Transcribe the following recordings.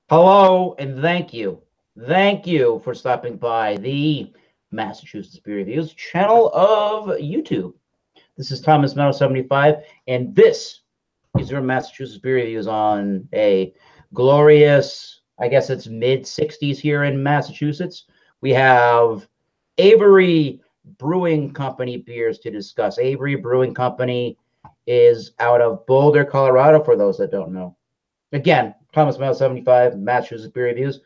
Hello and thank you. Thank you for stopping by the Massachusetts Beer Reviews channel of YouTube. This is Thomas Meadow 75, and this is your Massachusetts Beer Reviews on a glorious, I guess it's mid 60s here in Massachusetts. We have Avery Brewing Company beers to discuss. Avery Brewing Company is out of Boulder, Colorado, for those that don't know. Again, Thomas Mile 75, Massachusetts Beer Reviews,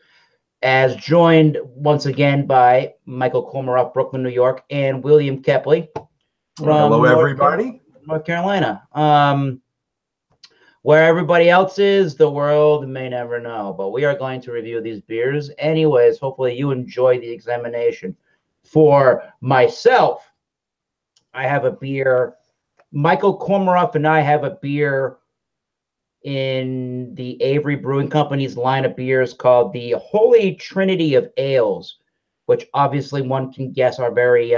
as joined once again by Michael Komaroff, Brooklyn, New York, and William Kepley Hello, from everybody. North Carolina. Where everybody else is, the world may never know, but we are going to review these beers. Anyways, hopefully you enjoy the examination. For myself, I have a beer. Michael Komaroff and I have a beer in the Avery Brewing Company's line of beers called the Holy Trinity of Ales, which obviously one can guess are very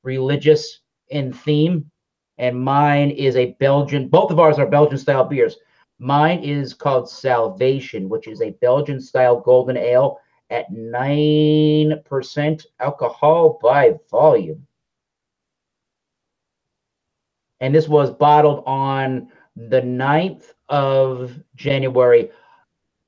religious in theme. And mine is a Belgian, both of ours are Belgian style beers. Mine is called Salvation, which is a Belgian style golden ale at 9% alcohol by volume. And this was bottled on the 9th of January,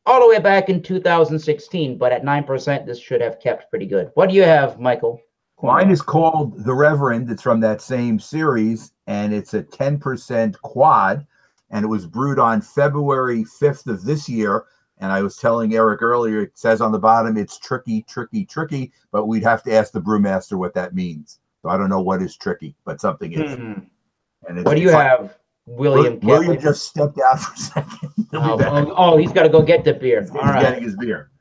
all the way back in 2016. But at 9%, this should have kept pretty good. What do you have, Michael? Mine is called The Reverend. It's from that same series, and it's a 10% quad, and it was brewed on February 5th of this year. And I was telling Eric earlier, it says on the bottom, it's tricky, tricky, tricky, but we'd have to ask the brewmaster what that means. So I don't know what is tricky, but something is. And what do you have, William? William just stepped out for a second. He's got to go get the beer. He's getting his beer.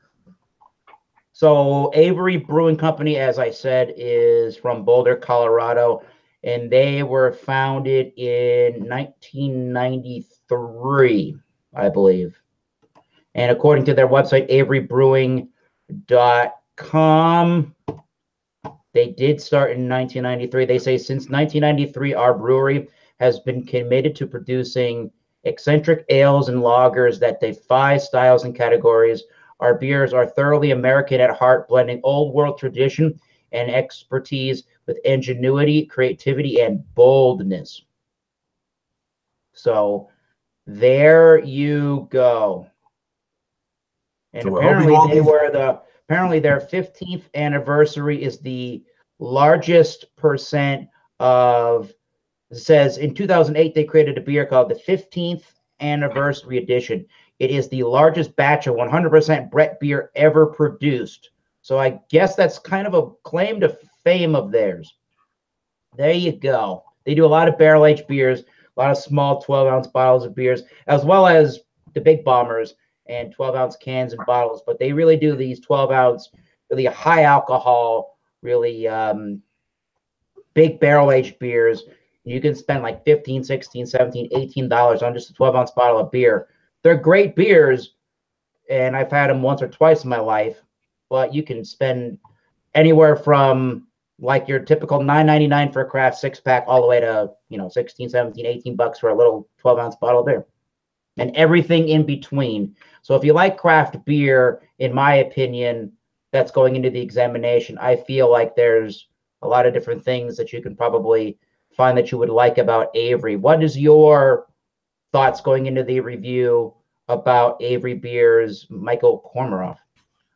So Avery Brewing Company, as I said, is from Boulder, Colorado, and they were founded in 1993, I believe. And according to their website, averybrewing.com, they did start in 1993. They say since 1993, our brewery has been committed to producing eccentric ales and lagers that defy styles and categories. Our beers are thoroughly American at heart, blending old world tradition and expertise with ingenuity, creativity, and boldness. So there you go. And so apparently their 15th anniversary is the largest percent of. It says in 2008 they created a beer called the 15th anniversary edition. It is the largest batch of 100% Brett beer ever produced. So I guess that's kind of a claim to fame of theirs. There you go. They do a lot of barrel-aged beers, a lot of small 12-ounce bottles of beers, as well as the big bombers and 12-ounce cans and bottles. But they really do these 12-ounce, really high alcohol, really big barrel-aged beers. You can spend like $15, $16, $17, $18 on just a 12-ounce bottle of beer. They're great beers, and I've had them once or twice in my life, but you can spend anywhere from like your typical $9.99 for a craft six-pack all the way to, $16, $17, $18 for a little 12-ounce bottle of beer, and everything in between. So if you like craft beer, in my opinion, that's going into the examination, I feel like there's a lot of different things that you can probably find that you would like about Avery. What is your thoughts going into the review about Avery beers, Michael Komaroff?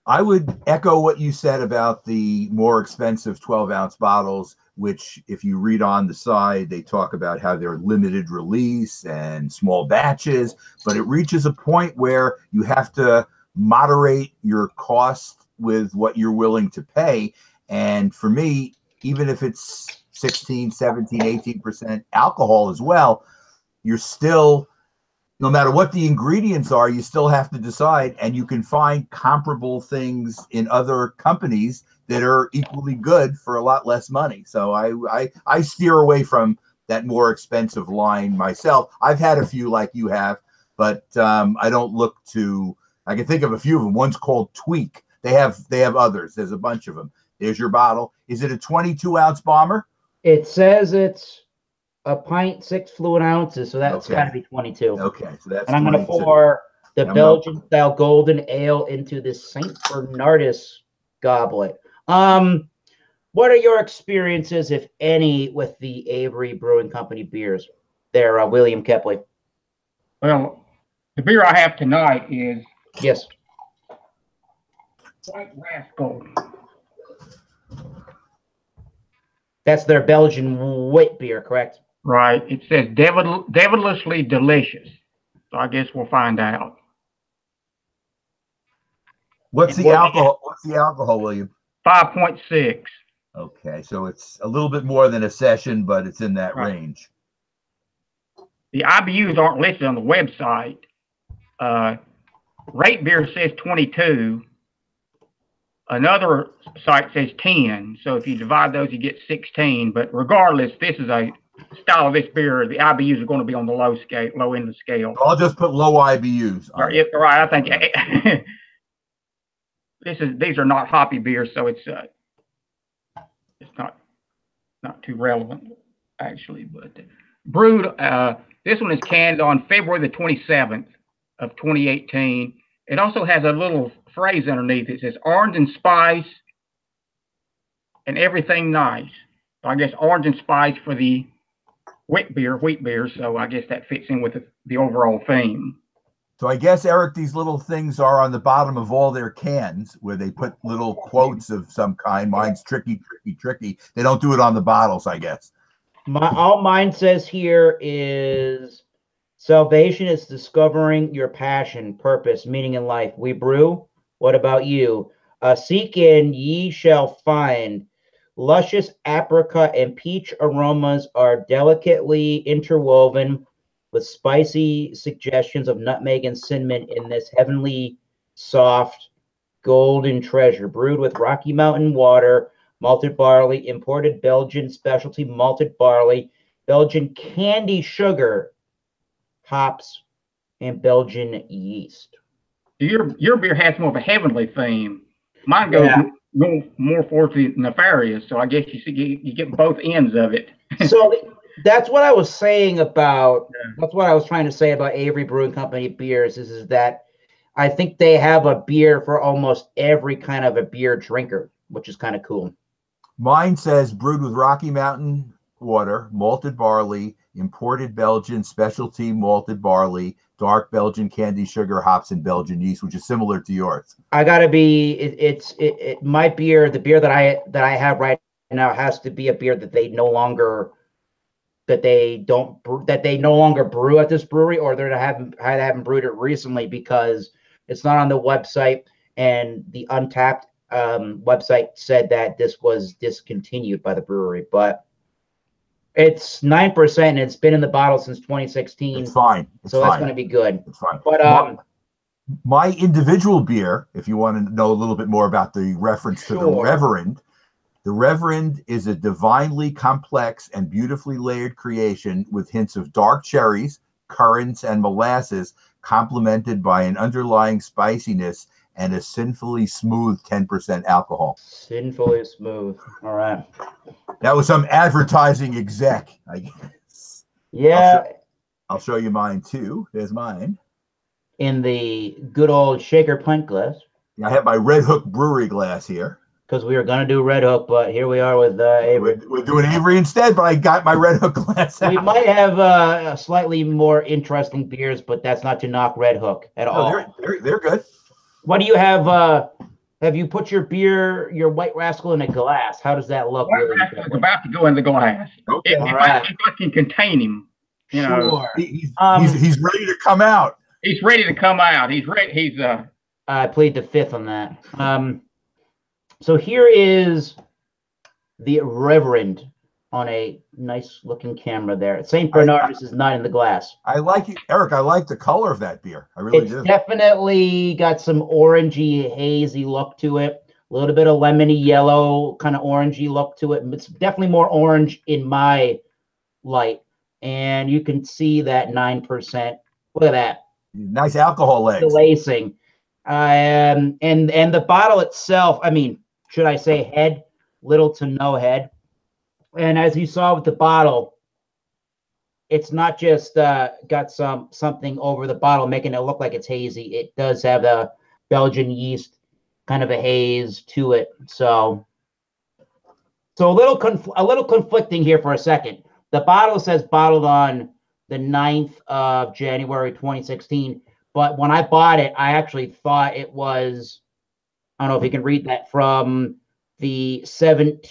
I would echo what you said about the more expensive 12-ounce bottles, which if you read on the side, they talk about how they're limited release and small batches, but it reaches a point where you have to moderate your cost with what you're willing to pay. And for me, even if it's 16, 17, 18% alcohol as well, you're still, no matter what the ingredients are, you still have to decide, and you can find comparable things in other companies that are equally good for a lot less money. So I steer away from that more expensive line myself. I've had a few like you have, but I don't look to, I can think of a few of them. One's called Tweak. They have others. There's a bunch of them. There's your bottle. Is it a 22-ounce bomber? It says it's a pint, 6 fluid ounces, so that's got to be 22. Okay, so that's. And I'm going to pour the Belgian style golden ale into this Saint Bernardus goblet. What are your experiences, if any, with the Avery Brewing Company beers? There, William Kepley. Well, the beer I have tonight is yes, White Rascal. That's their Belgian wheat beer, correct? Right. It says devilishly delicious. So I guess we'll find out. What's the alcohol? What's the alcohol, William? 5.6. Okay, so it's a little bit more than a session, but it's in that range. The IBUs aren't listed on the website. Rate Beer says 22. Another site says 10. So if you divide those, you get 16. But regardless, this is a style of this beer. The IBUs are going to be on the low end of the scale. I'll just put low IBUs. Right. I think these are not hoppy beers, so it's not too relevant actually. But brewed, this one is canned on February the 27th of 2018. It also has a little phrase underneath. It says orange and spice and everything nice. So I guess orange and spice for the wheat beer. So I guess that fits in with the overall theme. So I guess, Eric, these little things are on the bottom of all their cans where they put little quotes of some kind. Mine's tricky, tricky, tricky. They don't do it on the bottles, I guess. All mine says here is salvation is discovering your passion, purpose, meaning in life. We brew. What about you? Seek and ye shall find. Luscious apricot and peach aromas are delicately interwoven with spicy suggestions of nutmeg and cinnamon in this heavenly, soft, golden treasure. Brewed with Rocky Mountain water, malted barley, imported Belgian specialty malted barley, Belgian candy sugar, hops, and Belgian yeast. Your beer has more of a heavenly theme. Mine goes more towards the nefarious. So I guess you get both ends of it. So that's what I was saying about. That's what I was trying to say about Avery Brewing Company beers. Is that I think they have a beer for almost every kind of a beer drinker, which is kind of cool. Mine says brewed with Rocky Mountain water, malted barley, imported Belgian specialty malted barley, dark Belgian candy sugar, hops, and Belgian yeast, which is similar to yours. I gotta be. My beer, the beer that I have right now, has to be a beer that they no longer brew at this brewery, or they haven't brewed it recently because it's not on the website, and the Untapped website said that this was discontinued by the brewery. But it's 9%, and it's been in the bottle since 2016. It's fine. So that's going to be good. It's fine. But my individual beer, if you want to know a little bit more about the reference to the Reverend is a divinely complex and beautifully layered creation with hints of dark cherries, currants, and molasses, complemented by an underlying spiciness and a sinfully smooth 10% alcohol. Sinfully smooth. All right. That was some advertising exec, I guess. Yeah. I'll show you mine too. There's mine. In the good old shaker pint glass. I have my Red Hook Brewery glass here. Because we were going to do Red Hook, but here we are with Avery. We're doing Avery instead, but I got my Red Hook glass out. We might have slightly more interesting beers, but that's not to knock Red Hook at all. They're good. What do you have? Have you put your beer, your White Rascal, in a glass? How does that look? White Rascal is about to go in the glass. Okay. If I can contain him, you know. He's ready to come out. He's ready to come out. He's ready. I plead the fifth on that. So here is the Reverend on a nice looking camera there. St. Bernardus is not in the glass. I like it, Eric. I like the color of that beer. I really do. It's definitely got some orangey, hazy look to it. A little bit of lemony yellow, kind of orangey look to it. It's definitely more orange in my light. And you can see that 9%. Look at that. Nice alcohol legs. The lacing. And the bottle itself, I mean, should I say head? Little to no head. And as you saw with the bottle, it's not just got something over the bottle making it look like it's hazy. It does have the Belgian yeast, kind of a haze to it. So a little conflicting here for a second. The bottle says bottled on the 9th of January 2016, but when I bought it, I actually thought it was, I don't know if you can read that, from the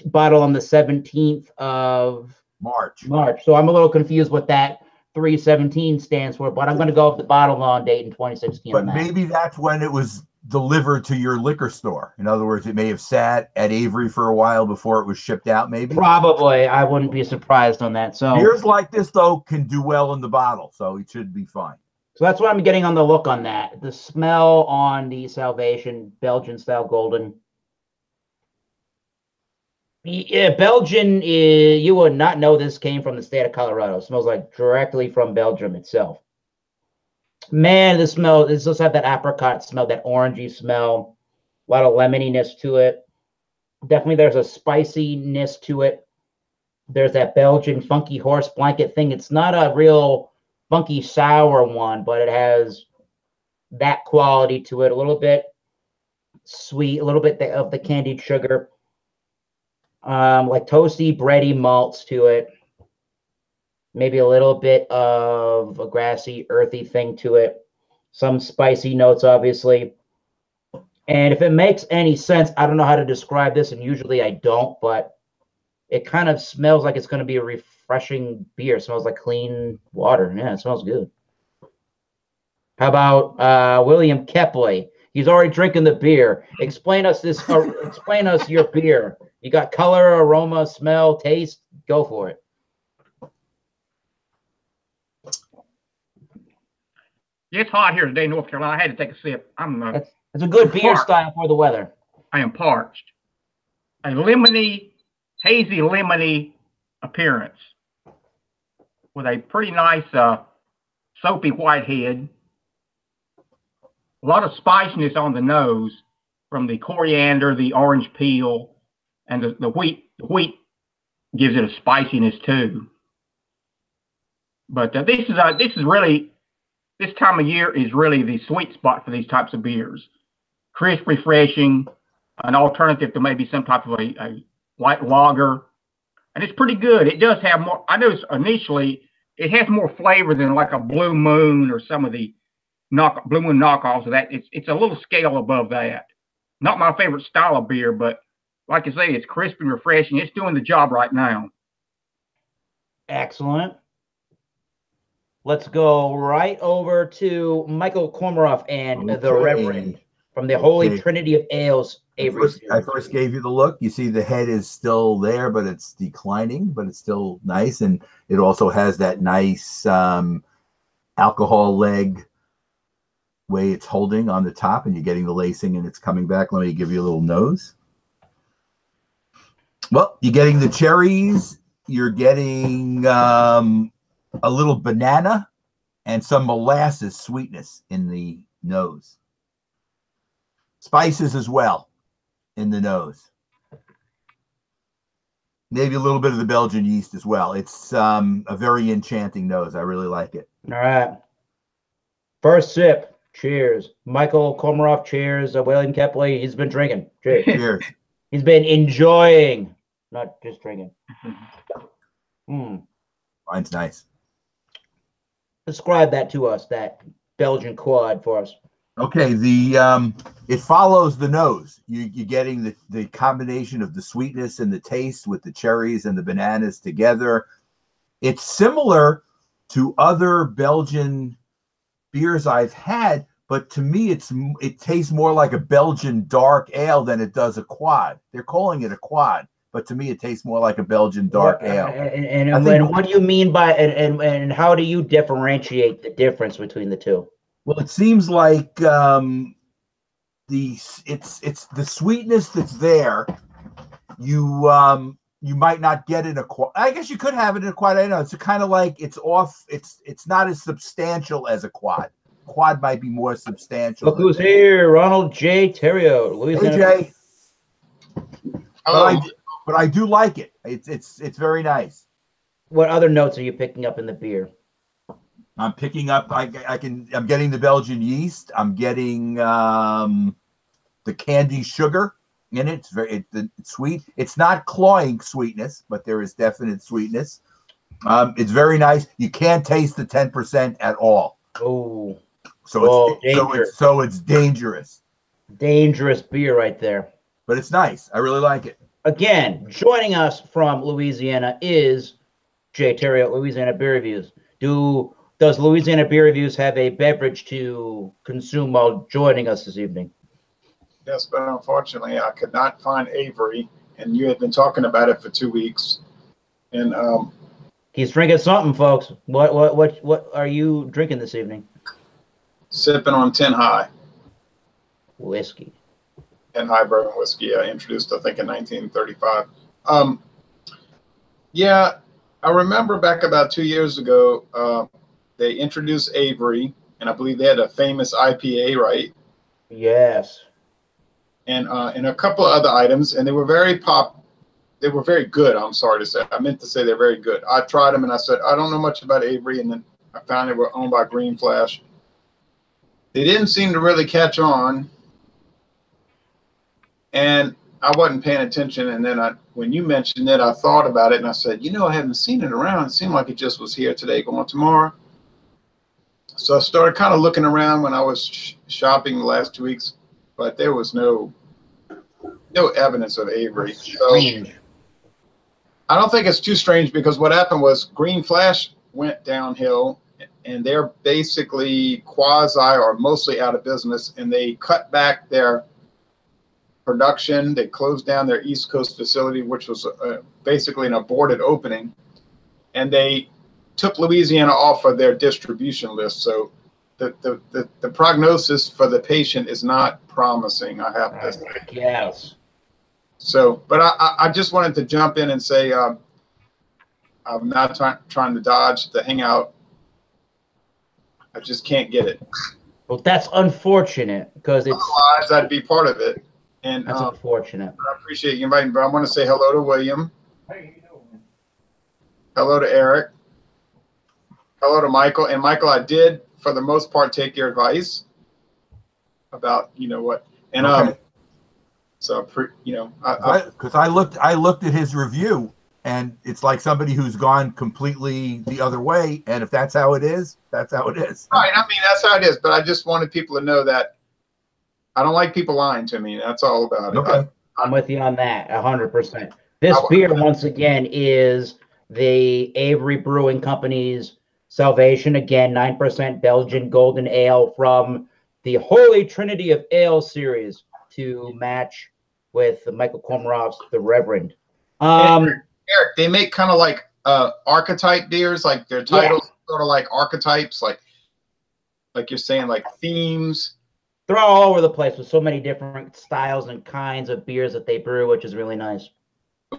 bottle on the 17th of March. So I'm a little confused what that 317 stands for, but I'm going to go with the bottle on date in 2016. But maybe that's when it was delivered to your liquor store. In other words, it may have sat at Avery for a while before it was shipped out, maybe. Probably. I wouldn't be surprised on that. So beers like this, though, can do well in the bottle, so it should be fine. So that's what I'm getting on the look on that. The smell on the Salvation Belgian style golden. Yeah, Belgian, you would not know this came from the state of Colorado. It smells like directly from Belgium itself. Man, this does have that apricot smell, that orangey smell. A lot of lemoniness to it. Definitely there's a spiciness to it. There's that Belgian funky horse blanket thing. It's not a real funky sour one, but it has that quality to it. A little bit sweet, a little bit of the candied sugar. Like toasty, bready malts to it. Maybe a little bit of a grassy, earthy thing to it. Some spicy notes, obviously. And if it makes any sense, I don't know how to describe this, and usually I don't, but it kind of smells like it's going to be a refreshing beer. It smells like clean water. Yeah, it smells good. How about William Kepley? He's already drinking the beer. Explain us this. Explain us your beer. You got color, aroma, smell, taste. Go for it. It's hot here today in North Carolina. I had to take a sip. It's a good beer style for the weather. I am parched. A lemony, hazy lemony appearance with a pretty nice soapy white head. A lot of spiciness on the nose from the coriander, the orange peel, and the wheat. The wheat gives it a spiciness too. But this is really, this time of year is really the sweet spot for these types of beers. Crisp, refreshing, an alternative to maybe some type of a light lager. And it's pretty good. It does have more, I noticed initially, it has more flavor than like a Blue Moon or some of the Blue Moon knockoffs of that. It's a little scale above that. Not my favorite style of beer, but like I say, it's crisp and refreshing. It's doing the job right now. Excellent. Let's go right over to Michael Kormaroff and the Reverend from the Holy Trinity of Ales. Avery. I first gave you the look. You see the head is still there, but it's declining, but it's still nice. And it also has that nice alcohol leg way it's holding on the top, and you're getting the lacing and it's coming back. Let me give you a little nose. Well, you're getting the cherries. You're getting a little banana and some molasses sweetness in the nose. Spices as well in the nose. Maybe a little bit of the Belgian yeast as well. It's a very enchanting nose. I really like it. All right. First sip. Cheers. Michael Kormaroff, cheers. William Kepley, he's been drinking. Cheers. Cheers. He's been enjoying, not just drinking. Mine's nice. Describe that to us, that Belgian quad for us. Okay, it follows the nose. You're getting the combination of the sweetness and the taste with the cherries and the bananas together. It's similar to other Belgian beers I've had, but to me it tastes more like a Belgian dark ale than it does a quad. They're calling it a quad, but to me it tastes more like a Belgian dark ale. And what do you mean by and how do you differentiate the difference between the two? Well, it seems like it's the sweetness that's there. You might not get in a quad. I guess you could have it in a quad. I know it's kind of like it's off. It's not as substantial as a quad. Quad might be more substantial. Look who's here, Ronald J. Terrio, Louisiana. Hey, Jay. Hello. But I do like it. It's very nice. what other notes are you picking up in the beer? I'm picking up. I'm getting the Belgian yeast. I'm getting the candy sugar in it. It's sweet. It's not cloying sweetness, but there is definite sweetness. It's very nice. You can't taste the 10% at all. Oh, so it's dangerous. Dangerous beer right there. But it's nice. I really like it. Again, joining us from Louisiana is Jay Terry at Louisiana Beer Reviews. Does Louisiana Beer Reviews have a beverage to consume while joining us this evening? Yes, but unfortunately, I could not find Avery, and you had been talking about it for 2 weeks. And he's drinking something, folks. What are you drinking this evening? Sipping on 10 High. Whiskey. 10 High bourbon whiskey. I introduced, I think, in 1935. Yeah, I remember back about 2 years ago, they introduced Avery, and I believe they had a famous IPA, right? Yes. And a couple of other items, and they were very They were very good. I'm sorry to say. I meant to say they're very good. I tried them, and I said I don't know much about Avery, and then I found they were owned by Green Flash. They didn't seem to really catch on, and I wasn't paying attention. And then when you mentioned it, I thought about it, and I said, I haven't seen it around. It seemed like it just was here today, going tomorrow. So I started kind of looking around when I was shopping the last 2 weeks, but there was no evidence of Avery. So I don't think it's too strange, because what happened was Green Flash went downhill, and they're basically quasi or mostly out of business, and they cut back their production. They closed down their East Coast facility, which was basically an aborted opening, and they took Louisiana off of their distribution list. So the prognosis for the patient is not promising, I have to say. Yes. So, but I just wanted to jump in and say I'm not trying to dodge the hangout. I just can't get it. Well, that's unfortunate, because it's. Otherwise, I'd be part of it. And that's unfortunate. I appreciate you inviting me, but I want to say hello to William. How you doing? Hello to Eric. Hello to Michael. And Michael, I did, for the most part, take your advice about what. And okay. So because I looked at his review, and it's like somebody who's gone completely the other way. And if that's how it is, that's how it is. Right. I mean, that's how it is. But I just wanted people to know that I don't like people lying to me. That's all about it. Okay. I'm with you on that, 100%. This beer, once again, is the Avery Brewing Company's Salvation. Again, 9% Belgian Golden Ale from the Holy Trinity of Ale series, to match with Michael Komarov's The Reverend. Eric, they make kind of like archetype beers, like their titles sort of like archetypes, like you're saying, like themes. They're all over the place with so many different styles and kinds of beers that they brew, which is really nice.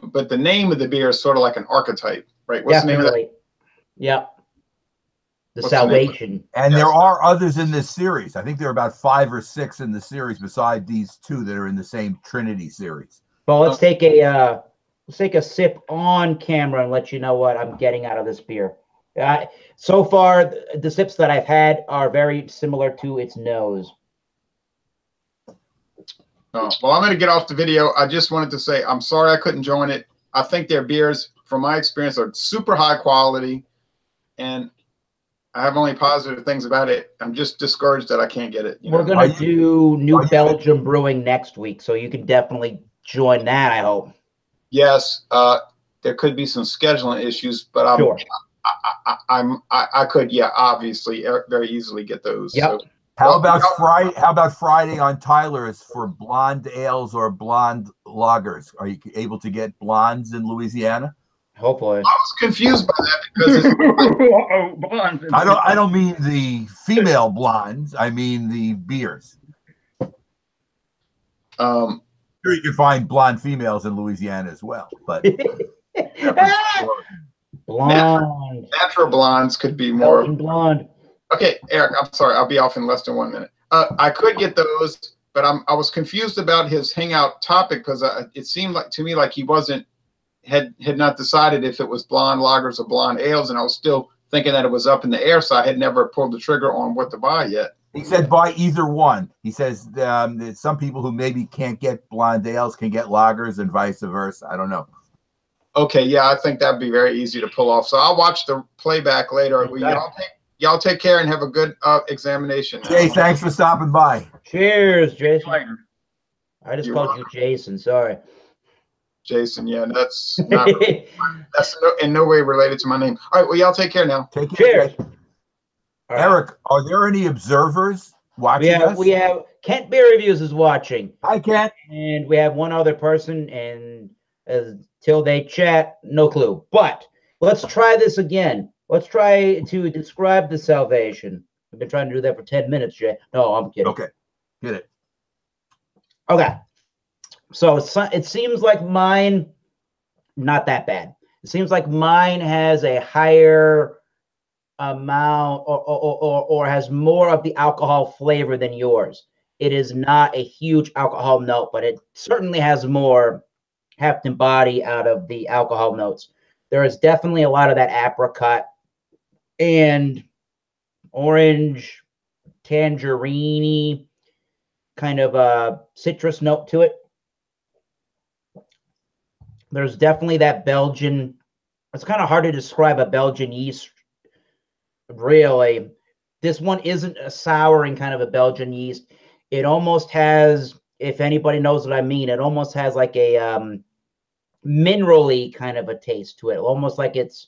But the name of the beer is sort of like an archetype, right? What's Definitely. the name of that? Yep. The Salvation. And there are others in this series. I think there are about 5 or 6 in the series beside these 2 that are in the same Trinity series. Well, let's take a sip on camera and let you know what I'm getting out of this beer. So far, the sips that I've had are very similar to its nose. Oh, well, I'm going to get off the video. I just wanted to say I'm sorry I couldn't join it. I think their beers, from my experience, are super high quality, and I have only positive things about it. I'm just discouraged that I can't get it. We're going to do New Belgium Brewing next week, so you can definitely join that, I hope. Yes, there could be some scheduling issues, but I could, obviously, very easily get those. Yep. So. How about Friday on Tyler's for blonde ales or blonde lagers? Are you able to get blondes in Louisiana? Hopefully. I was confused by that, because I don't mean the female blondes. I mean the beers. Sure, you can find blonde females in Louisiana as well, but blonde. Natural blondes could be more blonde. Okay, Eric, I'm sorry. I'll be off in less than 1 minute. I could get those, but I was confused about his hangout topic, because it seemed like to me like he wasn't had not decided if it was blonde lagers or blonde ales, and I was still thinking that it was up in the air, so I had never pulled the trigger on what to buy yet. He said buy either one. He says that some people who maybe can't get blonde ales can get lagers and vice versa. I don't know. Okay, yeah, I think that'd be very easy to pull off. So I'll watch the playback later. Okay. Y'all take care and have a good examination. Jay, thanks for stopping by. Cheers, Jason. Later. I just You're called welcome. you Jason. Sorry. Jason, yeah, that's not, in no way related to my name. All right, well, y'all take care now. Take care, Cheers. Jay. All right. Eric, are there any observers watching us? We have Kent Beer Reviews is watching, Hi, Kent. and we have one other person, and until they chat, no clue. But let's try this again. Let's try to describe the salvation. I've been trying to do that for 10 minutes, Jay. No, I'm kidding. Okay, get it. Okay. So it seems like mine, not that bad. It seems like mine has a higher amount or has more of the alcohol flavor than yours. It is not a huge alcohol note, but it certainly has more heft and body out of the alcohol notes. There is definitely a lot of that apricot and orange, tangerine kind of a citrus note to it. There's definitely that Belgian. It's kind of hard to describe a Belgian yeast, really. This one isn't a souring kind of a Belgian yeast. It almost has, if anybody knows what I mean, it almost has like a minerally kind of a taste to it. Almost like it's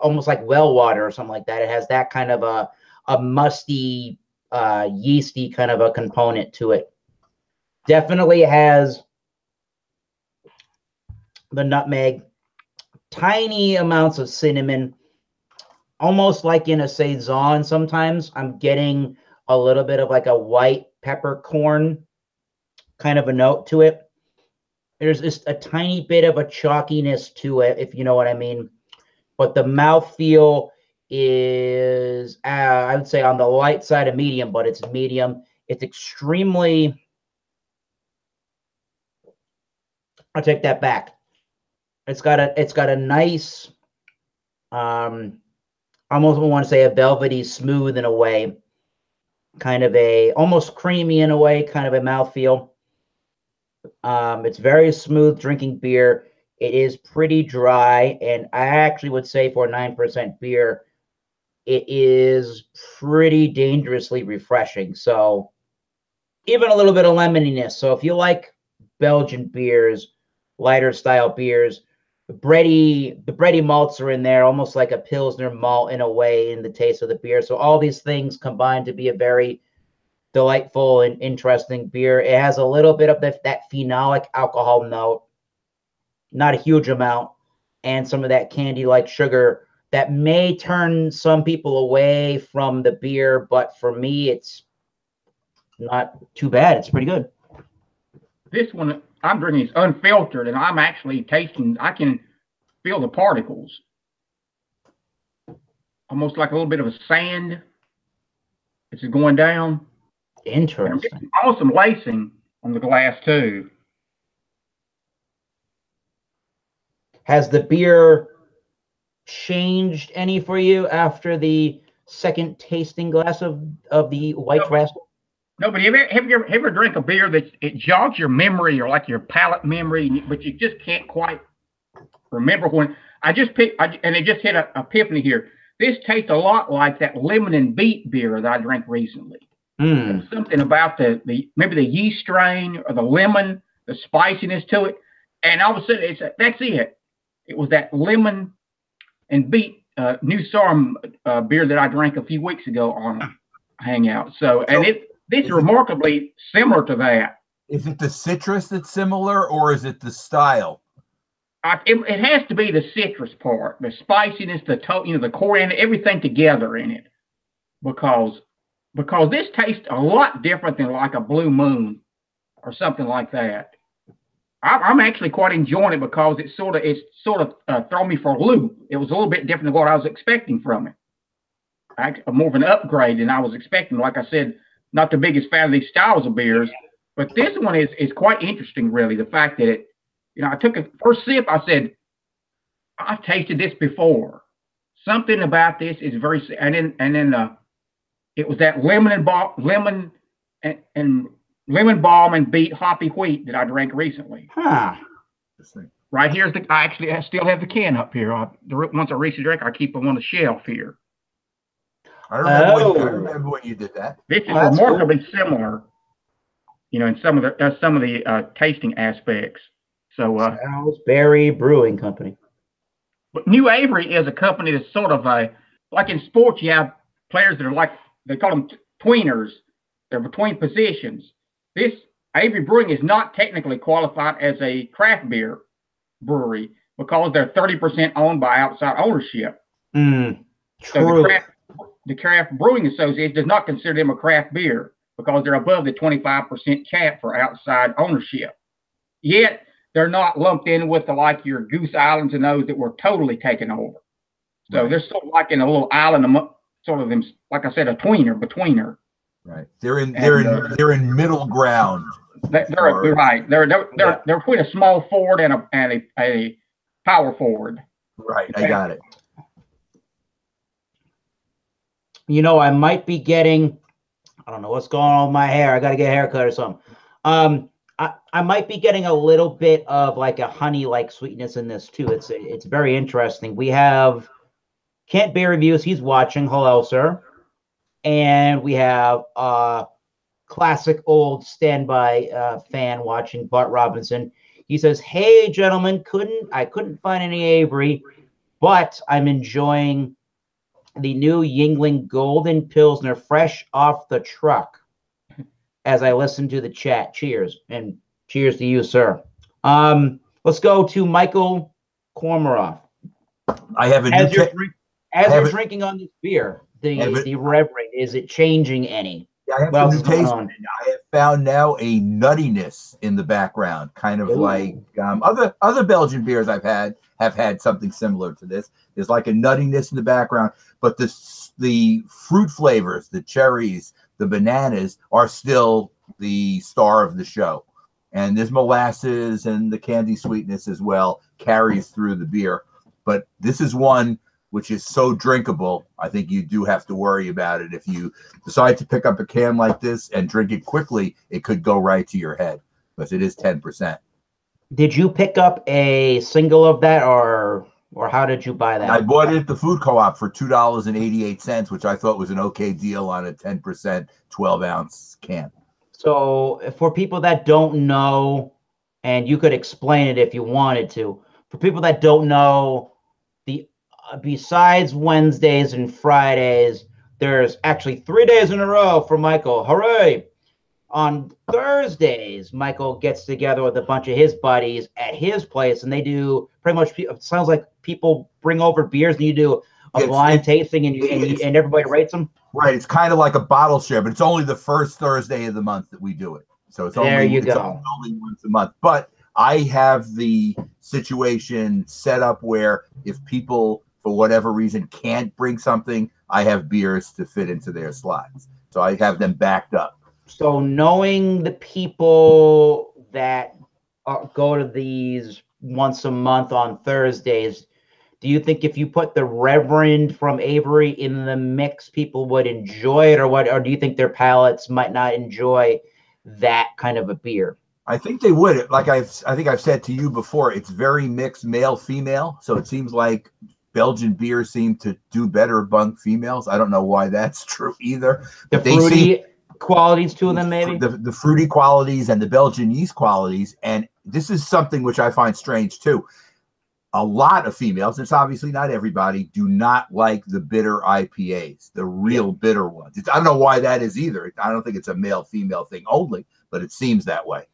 almost like well water or something like that. It has that kind of a musty, yeasty kind of a component to it. Definitely has the nutmeg, tiny amounts of cinnamon, almost like in a saison. Sometimes I'm getting a little bit of like a white peppercorn kind of a note to it. There's just a tiny bit of a chalkiness to it, if you know what I mean. But the mouthfeel is, I would say, on the light side of medium, but it's medium. It's extremely, I'll take that back. It's got a nice, almost want to say a velvety smooth in a way, kind of a almost creamy in a way, kind of a mouthfeel. It's very smooth drinking beer. It is pretty dry, and I actually would say for a 9% beer, it is pretty dangerously refreshing. So even a little bit of lemoniness. So if you like Belgian beers, lighter style beers, the bready malts are in there, almost like a Pilsner malt in a way in the taste of the beer. So all these things combine to be a very delightful and interesting beer. It has a little bit of that phenolic alcohol note, not a huge amount, and some of that candy-like sugar that may turn some people away from the beer, but for me, it's not too bad. It's pretty good. This one I'm drinking is unfiltered, and I'm actually tasting. I can feel the particles, almost like a little bit of a sand. It's going down. Interesting. Almost some lacing on the glass too. Has the beer changed any for you after the second tasting glass of the White Trash? No, but have you ever drank a beer that it jogs your memory or like your palate memory, but you just can't quite remember when? And it just hit an epiphany here. This tastes a lot like that lemon and beet beer that I drank recently. Something about maybe the yeast strain or the lemon, the spiciness to it, and all of a sudden that's it. It was that lemon and beet New Sarm beer that I drank a few weeks ago on Hangout. This is remarkably similar to that. Is it the citrus that's similar, or is it the style? It has to be the citrus part, the spiciness, the coriander, everything together in it, because this tastes a lot different than like a Blue Moon or something like that. I'm actually quite enjoying it because it's sort of thrown me for a loop. It was a little bit different than what I was expecting from it. More of an upgrade than I was expecting. Like I said, not the biggest fan of these styles of beers, but this one is quite interesting, really. The fact that I took a first sip, I said, I've tasted this before. Something about this is very, and then it was that lemon and lemon balm and beet hoppy wheat that I drank recently. Huh. Right here's I still have the can up here. Once I reach the drink, I keep them on the shelf here. I remember when you did that. This is remarkably similar, in some of the tasting aspects. So Avery Brewing Company. But New Avery is a company that's sort of like in sports, you have players that are like, they call them tweeners. They're between positions. This Avery Brewing is not technically qualified as a craft beer brewery because they're 30% owned by outside ownership. True. So the Craft Brewing Association does not consider them a craft beer because they're above the 25% cap for outside ownership. Yet they're not lumped in with like your Goose Islands and those that were totally taken over. So they're sort of like in a little island, sort of them, like I said, a betweener. Right. They're in middle ground. They're right. They're between a small forward and a power forward. Right. I got it. I might be getting, I don't know what's going on with my hair. I got to get a haircut or something. I might be getting a little bit of like a honey-like sweetness in this too. It's very interesting. We have Kent Beer Reviews. He's watching. Hello, sir. And we have classic old standby fan watching, Bart Robinson. He says, "Hey, gentlemen, I couldn't find any Avery, but I'm enjoying the new Yingling Golden Pilsner fresh off the truck as I listen to the chat. Cheers." And cheers to you, sir. Let's go to Michael Kormoroff. I have a as you're drinking on this beer, the Reverend, is it changing any? I have some new taste. I have found now a nuttiness in the background, kind of like other Belgian beers I've had have had something similar to this. There's like a nuttiness in the background, but the fruit flavors, the cherries, the bananas are still the star of the show. And there's molasses and the candy sweetness as well carries through the beer. But this is one which is so drinkable, I think you do have to worry about it. If you decide to pick up a can like this and drink it quickly, it could go right to your head because it is 10%. Did you pick up a single of that, or how did you buy that? I bought it at the food co-op for $2.88, which I thought was an okay deal on a 10% 12-ounce can. So for people that don't know, and you could explain it if you wanted to, for people that don't know, besides Wednesdays and Fridays, there's actually 3 days in a row for Michael. Hooray! On Thursdays, Michael gets together with a bunch of his buddies at his place, and they do pretty much, it sounds like people bring over beers and you do a blind tasting and everybody rates them. Right. It's kind of like a bottle share, but it's only the first Thursday of the month that we do it. So it's only once a month. But I have the situation set up where if people, for whatever reason, can't bring something, I have beers to fit into their slots. So I have them backed up. So knowing the people that go to these once a month on Thursdays, do you think if you put the Reverend from Avery in the mix, people would enjoy it, or do you think their palates might not enjoy that kind of a beer? I think they would. Like I think I've said to you before, it's very mixed male-female. So it seems like Belgian beers seem to do better among females. I don't know why that's true either. The fruity qualities to them, maybe? The fruity qualities and the Belgian yeast qualities. And this is something which I find strange too. A lot of females, it's obviously not everybody, do not like the bitter IPAs, the real bitter ones. I don't know why that is either. I don't think it's a male-female thing only, but it seems that way.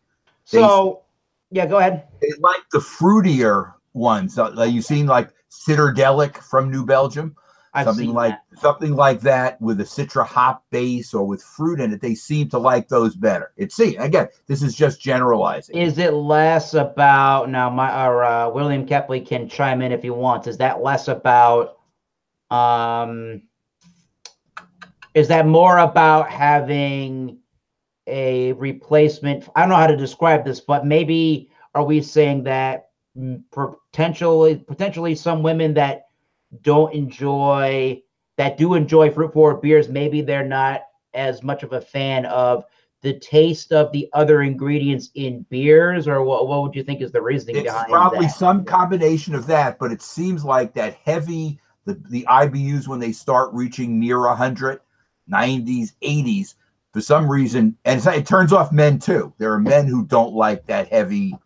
So, yeah, go ahead. They like the fruitier ones. You've seen like Citadelic from New Belgium, something like that with a Citra hop base or with fruit in it. They seem to like those better. Again, this is just generalizing. Is it less about now? William Kepley can chime in if he wants. Is that less about? Is that more about having a replacement? I don't know how to describe this, but maybe are we saying that potentially some women that do enjoy fruit forward beers. Maybe they're not as much of a fan of the taste of the other ingredients in beers, or what would you think is the reasoning behind that? It's probably some combination of that, but it seems like that heavy, the IBUs when they start reaching near 100, 90s, 80s, for some reason, and it turns off men too. There are men who don't like that heavy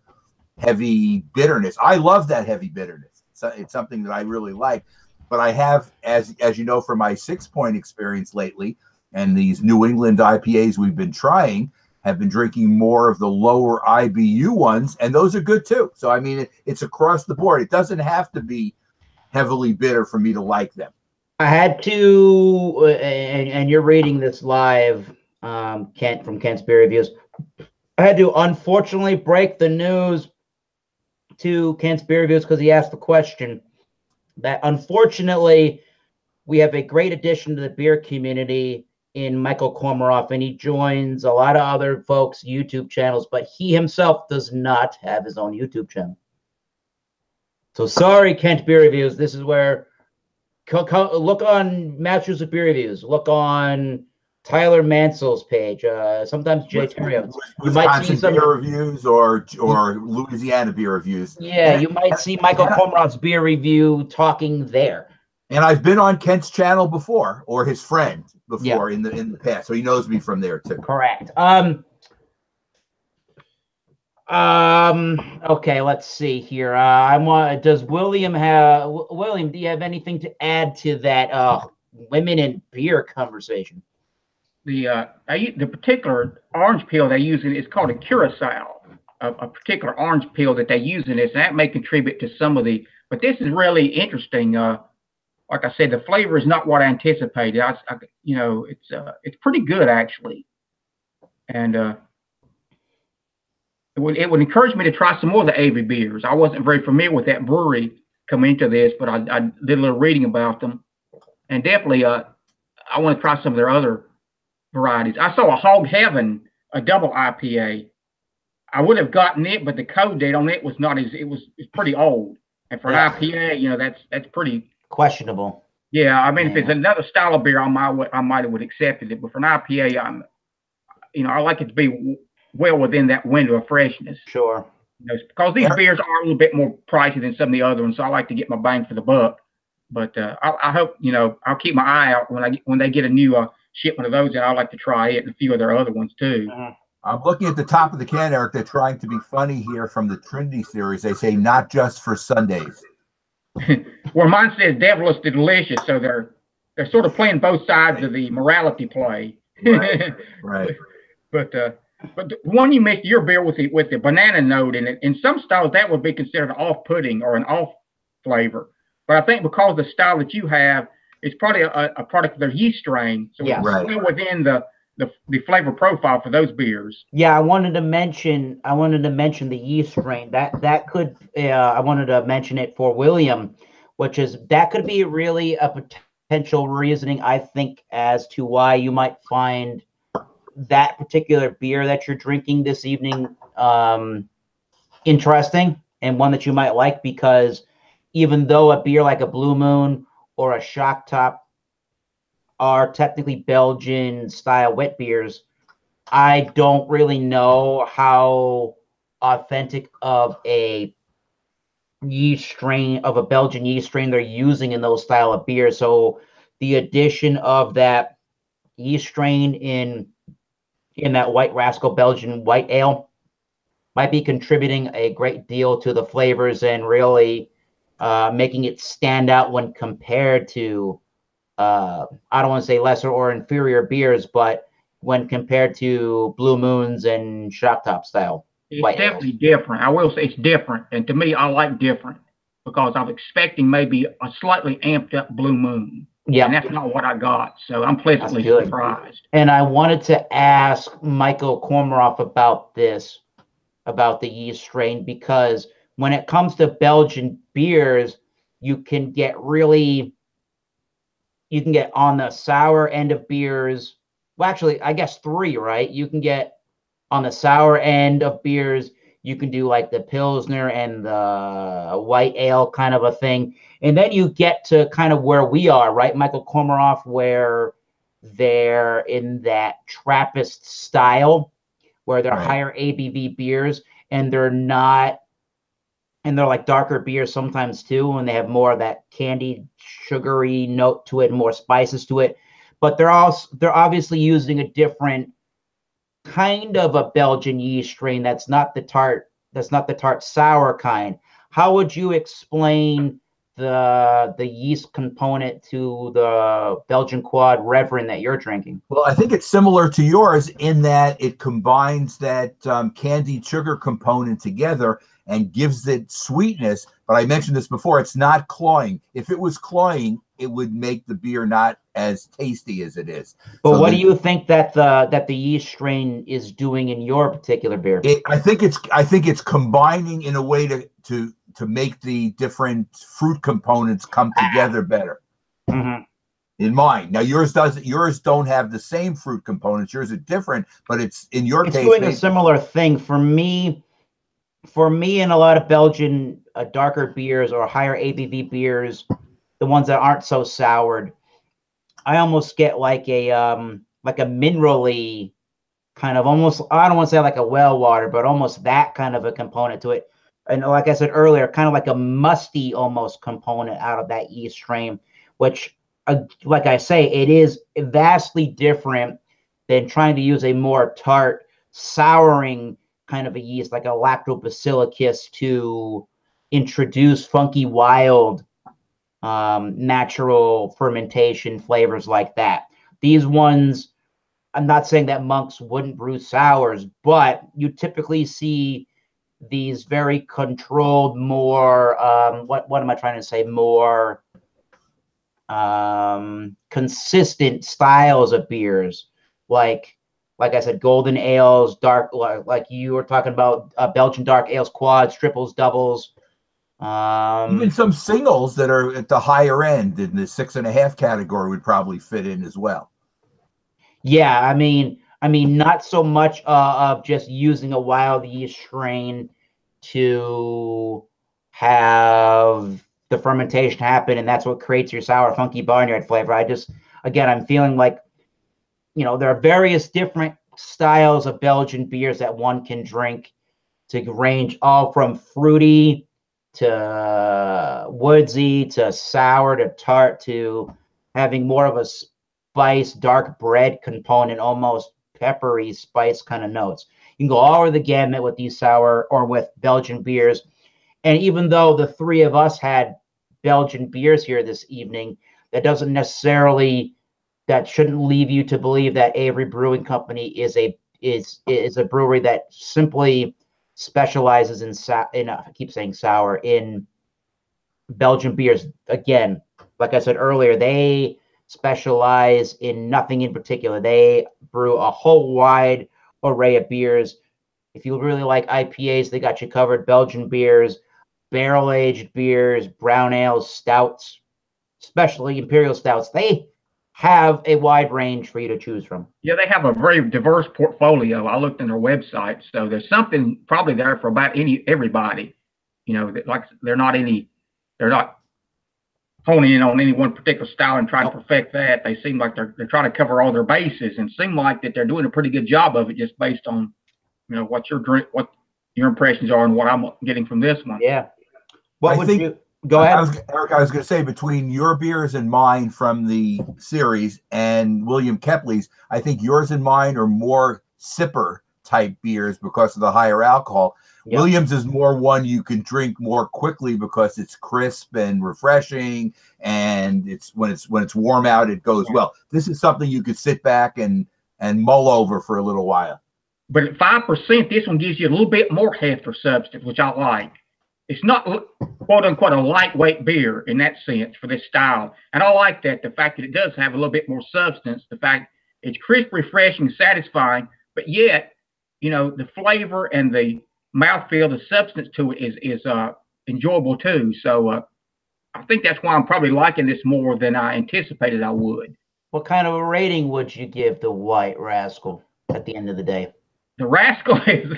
bitterness. I love that heavy bitterness. It's something that I really like. But I have, as you know, from my 6 Point experience lately, and these New England IPAs we've been trying, have been drinking more of the lower IBU ones, and those are good too. So I mean, it's across the board. It doesn't have to be heavily bitter for me to like them. I had to, and you're reading this live, Kent, from Kent's Beer Reviews. I had to unfortunately break the news to Kent's Beer Reviews because he asked the question that unfortunately we have a great addition to the beer community in Michael Komaroff, and he joins a lot of other folks' YouTube channels, but he himself does not have his own YouTube channel. So sorry, Kent Beer Reviews. This is where look on Masters of Beer Reviews. Look on Tyler Mansell's page. Sometimes Jay Terrio. You might see some beer reviews or Louisiana beer reviews. Yeah, you might see Michael Komaroff's beer review talking there. And I've been on Kent's channel before, or his friend before, in the past, so he knows me from there too. Correct. Okay, let's see here. Does William do you have anything to add to that women in beer conversation? The particular orange peel they use in it's called a curacao, a particular orange peel that they use in this, and that may contribute to some of the. But this is really interesting. Like I said, the flavor is not what I anticipated. It's pretty good actually, and it would encourage me to try some more of the Avery beers. I wasn't very familiar with that brewery coming into this, but I did a little reading about them, and definitely I want to try some of their other varieties. I saw a Hog Heaven, a double IPA. I would have gotten it, but the code date on it was not as it's pretty old, and for an IPA, that's pretty questionable. Yeah, I mean, if it's another style of beer, I might have accepted it, but for an IPA, I like it to be well within that window of freshness. Sure. Because these beers are a little bit more pricey than some of the other ones, so I like to get my bang for the buck. But I hope I'll keep my eye out when they get a new shipment of those, and I like to try it and a few of their other ones too. I'm looking at the top of the can, Eric. They're trying to be funny here from the Trinity series. They say not just for Sundays. Well, mine says devilish to delicious, so they're sort of playing both sides of the morality play. Right. But the one you make your beer with the banana note in it, in some styles that would be considered off-putting or an off flavor. But I think because the style that you have is probably a product of their yeast strain, so it's still within the flavor profile for those beers. Yeah, I wanted to mention the yeast strain. That could I wanted to mention it for William, which is that could be really a potential reasoning, I think, as to why you might find that particular beer that you're drinking this evening interesting and one that you might like, because even though a beer like a Blue Moon or a Shock Top are technically Belgian style wit beers, I don't really know how authentic of a yeast strain, of a Belgian yeast strain they're using in those style of beers. So the addition of that yeast strain in that White Rascal Belgian white ale might be contributing a great deal to the flavors and really making it stand out when compared to I don't want to say lesser or inferior beers, but when compared to Blue Moons and Shock Top style. It's definitely different. I will say it's different. And to me, I like different because I'm expecting maybe a slightly amped up Blue Moon. Yeah. And that's not what I got. So I'm pleasantly surprised. And I wanted to ask Michael Komaroff about this, about the yeast strain, because when it comes to Belgian beers, you can get on the sour end of beers. Well, actually, I guess 3, right? You can get on the sour end of beers, You can do like the Pilsner and the white ale kind of a thing. And then you get to kind of where we are, right, Michael Komaroff, where they're in that Trappist style, where they're higher ABV beers, and they're like darker beers sometimes too, and they have more of that candied, sugary note to it, and more spices to it. But they're obviously using a different kind of a Belgian yeast strain that's not the tart sour kind. How would you explain the yeast component to the Belgian Quad Reverend that you're drinking? Well, I think it's similar to yours in that it combines that candied sugar component together and gives it sweetness. But I mentioned this before, it's not cloying. If it was cloying, it would make the beer not as tasty as it is. But what do you think that the yeast strain is doing in your particular beer? I think it's combining in a way to make the different fruit components come together better. Mm-hmm. In mine. Now yours don't have the same fruit components. Yours are different, but it's in your case doing a similar thing. For me and a lot of Belgian darker beers or higher ABV beers, the ones that aren't so soured, I almost get like a minerally kind of, almost, I don't want to say like a well water, but almost that kind of a component to it. And like I said earlier, kind of like a musty almost component out of that yeast strain, which, like I say, it is vastly different than trying to use a more tart, souring kind of a yeast like a lactobacillus to introduce funky, wild, natural fermentation flavors like that. These ones, I'm not saying that monks wouldn't brew sours, but you typically see these very controlled, more what am I trying to say? More consistent styles of beers, like I said, golden ales, dark, like you were talking about, Belgian dark ales, quads, triples, doubles. Even some singles that are at the higher end in the 6.5 category would probably fit in as well. Yeah, I mean, not so much of just using a wild yeast strain to have the fermentation happen, and that's what creates your sour, funky barnyard flavor. I'm feeling like, there are various different styles of Belgian beers that one can drink, to range all from fruity to woodsy to sour to tart to having more of a spice, dark bread component, almost peppery spice kind of notes. You can go all over the gamut with these sour or with Belgian beers. And even though the three of us had Belgian beers here this evening, that shouldn't leave you to believe that Avery Brewing Company is a brewery that simply specializes in I keep saying sour, in Belgian beers. Again, like I said earlier, they specialize in nothing in particular. They brew a whole wide array of beers. If you really like IPAs, they got you covered. Belgian beers, barrel-aged beers, brown ales, stouts, especially imperial stouts. They have a wide range for you to choose from. Yeah, they have a very diverse portfolio. I looked on their website, so there's something probably there for about everybody. Like they're not honing in on any one particular style and trying to perfect that. They seem like they're trying to cover all their bases, and seem like that they're doing a pretty good job of it, just based on what your impressions are and what I'm getting from this one. Yeah. Go ahead. Eric, I was going to say, between your beers and mine from the series and William Kepley's, I think yours and mine are more sipper type beers because of the higher alcohol. Yep. Williams is more one you can drink more quickly because it's crisp and refreshing, and when it's warm out, it goes well. This is something you could sit back and mull over for a little while. But at 5%, this one gives you a little bit more heft or substance, which I like. It's not, quote unquote, a lightweight beer in that sense for this style. And I like that, the fact that it does have a little bit more substance, the fact it's crisp, refreshing, satisfying, but yet, the flavor and the mouthfeel, the substance to it is enjoyable too. So I think that's why I'm probably liking this more than I anticipated I would. What kind of a rating would you give the White Rascal at the end of the day? The Rascal is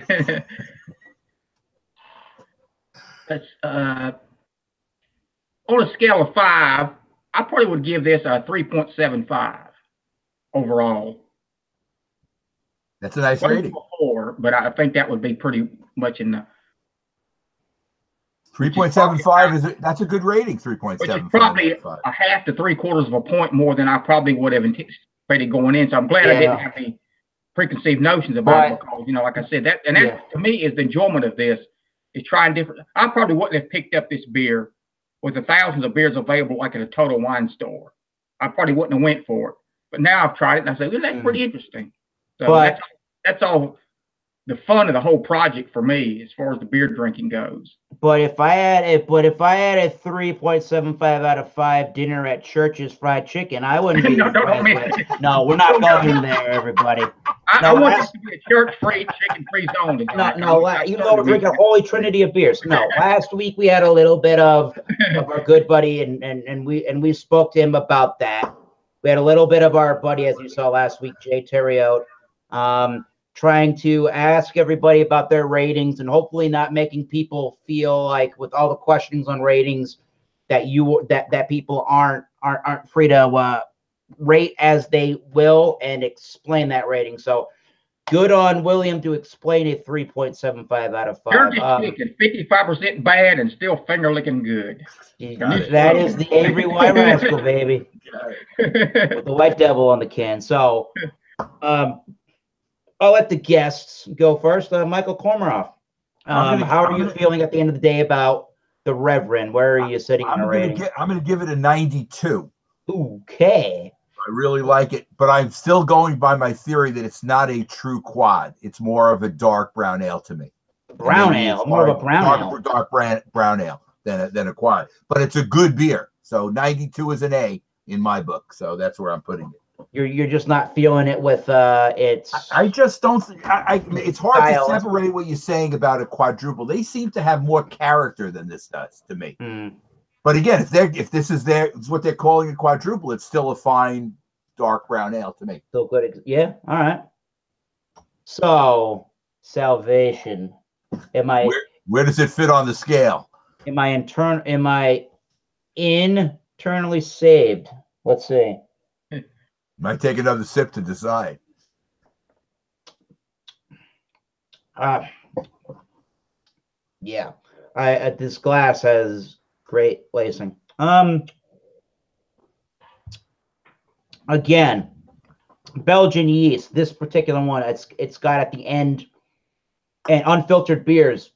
on a scale of 5, I probably would give this a 3.75 overall. That's a nice rating. 4, but I think that would be pretty much in the 3.75 that's a good rating. 3.75, which is probably a half to 3/4 of a point more than I probably would have anticipated going in. So I'm glad I didn't have any preconceived notions about it, because like I said, that to me is the enjoyment of this, is trying different. I probably wouldn't have picked up this beer with the thousands of beers available like at a Total Wine store. I probably wouldn't have went for it. But now I've tried it and I say, well, that's pretty interesting. So that's all the fun of the whole project for me as far as the beer drinking goes. But if I had a 3.75 out of 5 dinner at Church's Fried Chicken, I wouldn't be. No, we're not going there, everybody. I want this to be a church-free, chicken-free zone. You know, we're drinking a holy trinity of beers. No, last week we had a little bit of our good buddy, and we spoke to him about that. We had a little bit of our buddy, as you saw last week, Jay Terriot, trying to ask everybody about their ratings, and hopefully not making people feel like, with all the questions on ratings, that that people aren't free to rate as they will and explain that rating. So good on William to explain a 3.75 out of 5. You're just picking 55% bad and still finger licking good. That is the Avery White Rascal, baby, with the White Devil on the can. So I'll let the guests go first. Michael Kormaroff, how are you feeling at the end of the day about the Reverend? Where are you sitting on a rating? I'm going to give it a 92. Okay. I really like it, but I'm still going by my theory that it's not a true quad. It's more of a dark brown ale to me. Brown ale, more of a brown ale. Dark brown ale than a quad. But it's a good beer. So 92 is an A in my book. So that's where I'm putting it. You're just not feeling it with it's. I just don't. It's hard to separate what you're saying about a quadruple. They seem to have more character than this does to me. But again, if this is what they're calling a quadruple, it's still a fine dark brown ale to me. Still good. Yeah. All right. So Salvation. Where does it fit on the scale? Am I internally saved? Let's see. Might take another sip to decide. Yeah. This glass has great lacing. Again, Belgian yeast. This particular one, it's got at the end, and unfiltered beers,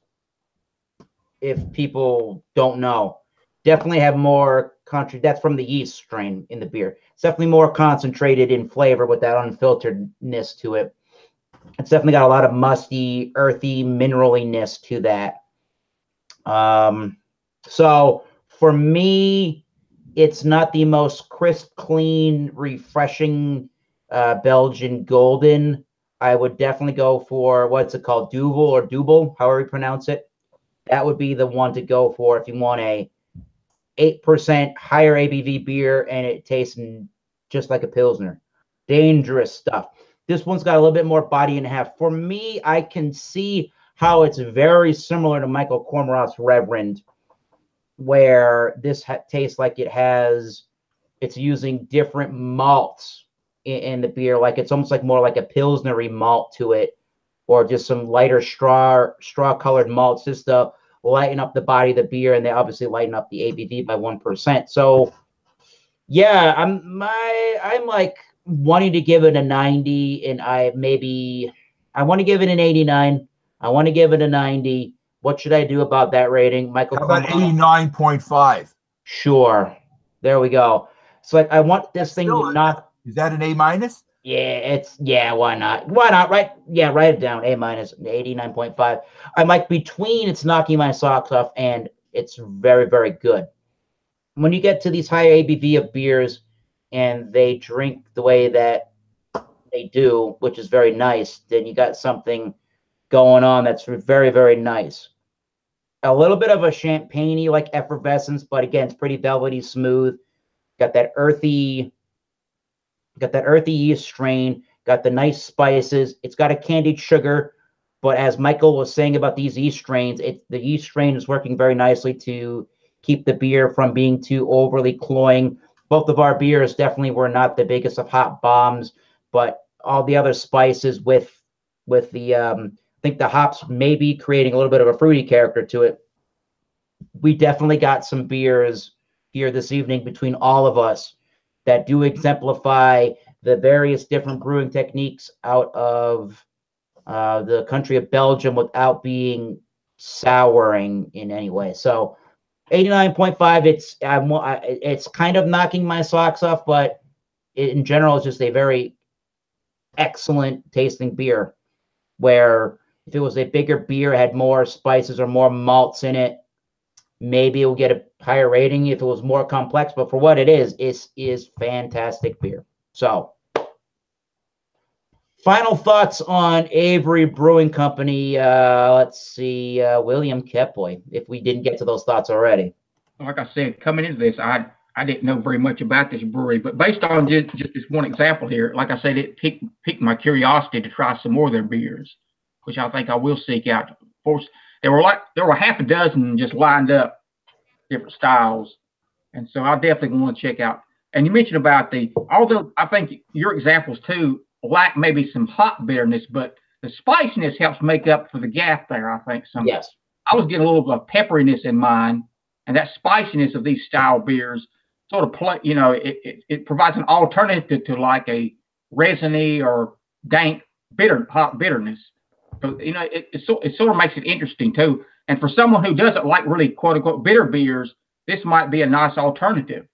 if people don't know, definitely have more country. That's from the yeast strain in the beer. It's definitely more concentrated in flavor with that unfilteredness to it. It's definitely got a lot of musty, earthy, mineraliness to that. So for me, it's not the most crisp, clean, refreshing Belgian Golden. I would definitely go for, what's it called, Duvel or Double, however you pronounce it. That would be the one to go for if you want a 8% higher ABV beer and it tastes just like a Pilsner. Dangerous stuff. This one's got a little bit more body and a half. For me, I can see how it's very similar to Michael Kormaroff's Reverend, where this tastes like it's using different malts in the beer. Like it's almost like more like a Pilsnery malt to it, or just some lighter straw-colored malts just to lighten up the body of the beer, and they obviously lighten up the ABV by 1%. So yeah, I'm like wanting to give it a 90, and I want to give it an 89. I want to give it a 90. What should I do about that rating, Michael? How about 89.5? Sure. There we go. So like, I want this thing to not. Is that an A-? Yeah, why not? Why not? Right? Yeah, write it down. A-, 89.5. I'm like between it's knocking my socks off and it's very, very good. When you get to these higher ABV of beers and they drink the way that they do, which is very nice, then you got something going on that's very, very nice. A little bit of a champagne-y like effervescence, but again, it's pretty velvety smooth. Got that earthy yeast strain, got the nice spices. It's got a candied sugar, But as Michael was saying about these yeast strains, the yeast strain is working very nicely to keep the beer from being too overly cloying. Both of our beers definitely were not the biggest of hop bombs, but all the other spices with the I think the hops maybe creating a little bit of a fruity character to it. We definitely got some beers here this evening between all of us that do exemplify the various different brewing techniques out of the country of Belgium without being souring in any way. So 89.5, it's kind of knocking my socks off, but in general, it's just a very excellent tasting beer. Where if it was a bigger beer, had more spices or more malts in it, maybe it will get a higher rating if it was more complex. But for what it is fantastic beer. So, final thoughts on Avery Brewing Company. Let's see, William Ketboy, if we didn't get to those thoughts already. Like I said, coming into this, I didn't know very much about this brewery, but based on just this one example here, like I said, it piqued my curiosity to try some more of their beers, which I think I will seek out. Of course, there were half a dozen just lined up, different styles, and so I definitely want to check out. And you mentioned about although I think your examples too lack maybe some hop bitterness, but the spiciness helps make up for the gap there. I think some. Yes. I was getting a little bit of pepperiness in mine, and that spiciness of these style beers sort of it provides an alternative to like a resiny or dank hop bitterness. So it sort of makes it interesting too. And for someone who doesn't like really quote unquote bitter beers, this might be a nice alternative.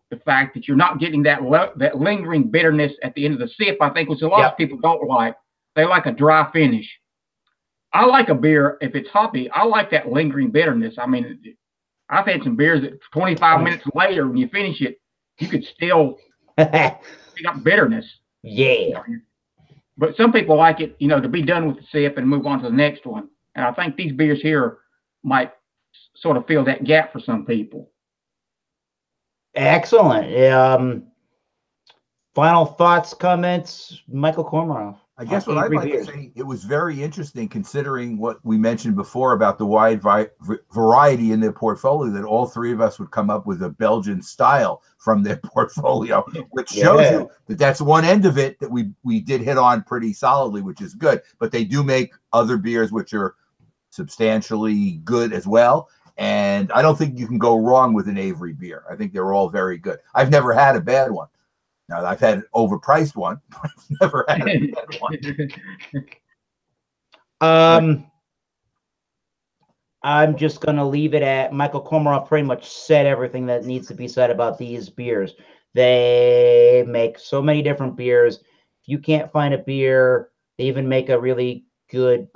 The fact that you're not getting that lingering bitterness at the end of the sip, I think, which a lot of people don't like. They like a dry finish. I like a beer if it's hoppy. I like that lingering bitterness. I mean, I've had some beers that 25 minutes later, when you finish it, you could still pick up bitterness. Yeah. But some people like it, to be done with the sip and move on to the next one. And I think these beers here might sort of fill that gap for some people. Excellent. Final thoughts, comments, Michael Kormaroff. I guess what I'd like to say, it was very interesting considering what we mentioned before about the wide variety in their portfolio, that all three of us would come up with a Belgian style from their portfolio, which shows you that that's one end of it that we did hit on pretty solidly, which is good. But they do make other beers which are substantially good as well. And I don't think you can go wrong with an Avery beer. I think they're all very good. I've never had a bad one. Now, I've had an overpriced one, but I've never had a bad one. I'm just going to leave it at Michael Kormaroff pretty much said everything that needs to be said about these beers. They make so many different beers. If you can't find a beer, they even make a really good,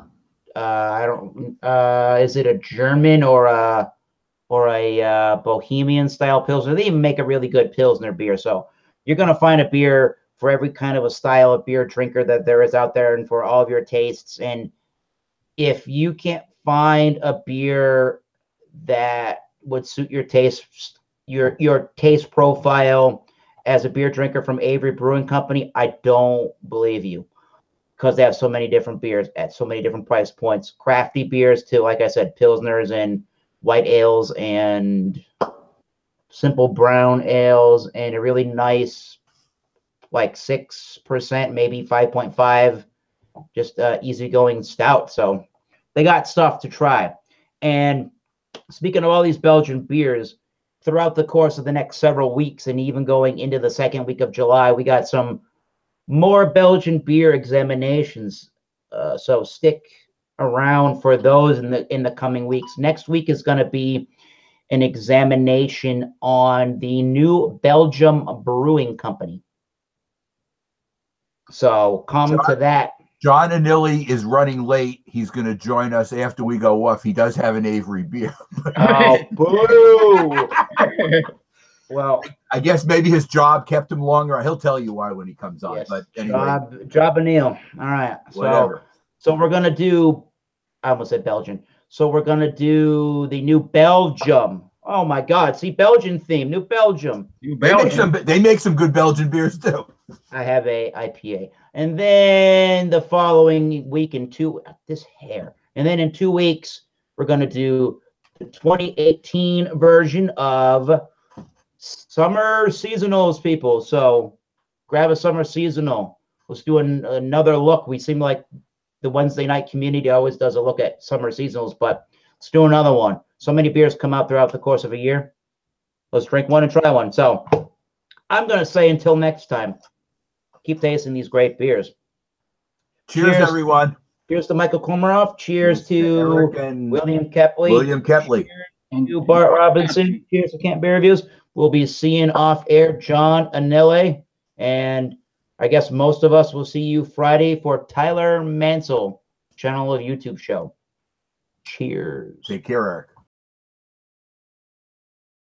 is it a German or a Bohemian style Pilsner? They even make a really good Pilsner beer. So you're going to find a beer for every kind of a style of beer drinker that there is out there and for all of your tastes. And if you can't find a beer that would suit your taste, your taste profile as a beer drinker from Avery Brewing Company, I don't believe you, because they have so many different beers at so many different price points. Crafty beers too, like I said, Pilsners and white ales and simple brown ales, and a really nice, like 6%, maybe 5.5, just easygoing stout. So they got stuff to try. And speaking of all these Belgian beers, throughout the course of the next several weeks and even going into the second week of July, we got some more Belgian beer examinations. So stick around for those in the coming weeks. Next week is going to be an examination on the new Belgium Brewing Company. So come to that. John Anilli is running late. He's going to join us after we go off. He does have an Avery beer. Oh, boo! Well, I guess maybe his job kept him longer. He'll tell you why when he comes on. Yes, but anyway, job Anil. All right. Whatever. So we're gonna do. I almost said Belgian. So we're gonna do the new Belgium Oh my God! See, Belgian theme, New Belgium. They make some good Belgian beers too. I have a IPA, and then the following week in this hair, and then in 2 weeks we're gonna do the 2018 version of summer seasonals, people. So grab a summer seasonal. Let's do another look. We seem like the Wednesday night community always does a look at summer seasonals, but let's do another one. So many beers come out throughout the course of a year. Let's drink one and try one. So I'm going to say until next time, keep tasting these great beers. Cheers, everyone. Cheers to Michael Komarov. Cheers to Eric and William Kepley. Cheers to Bart Robinson. Cheers to Camp Beer Reviews. We'll be seeing off air John Anele, and I guess most of us will see you Friday for Tyler Mansell channel of YouTube show. Cheers. Take care, Eric.